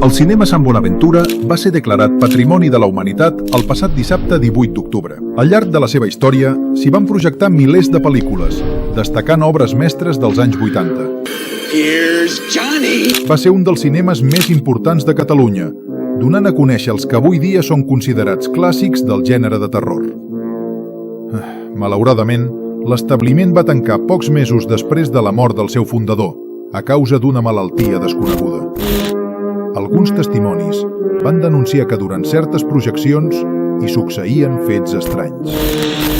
El cinema Sant Bonaventura va ser declarat Patrimoni de la Humanitat el passat dissabte 18 d'octubre. Al llarg de la seva història s'hi van projectar milers de pel·lícules, destacant obres mestres dels anys 80. Here's Johnny! Va ser un dels cinemes més importants de Catalunya, donant a conèixer els que avui dia són considerats clàssics del gènere de terror. Malauradament, l'establiment va tancar pocs mesos després de la mort del seu fundador, a causa d'una malaltia desconeguda. Alguns testimonis van denunciar que durant certes projeccions hi succeïen fets estranys.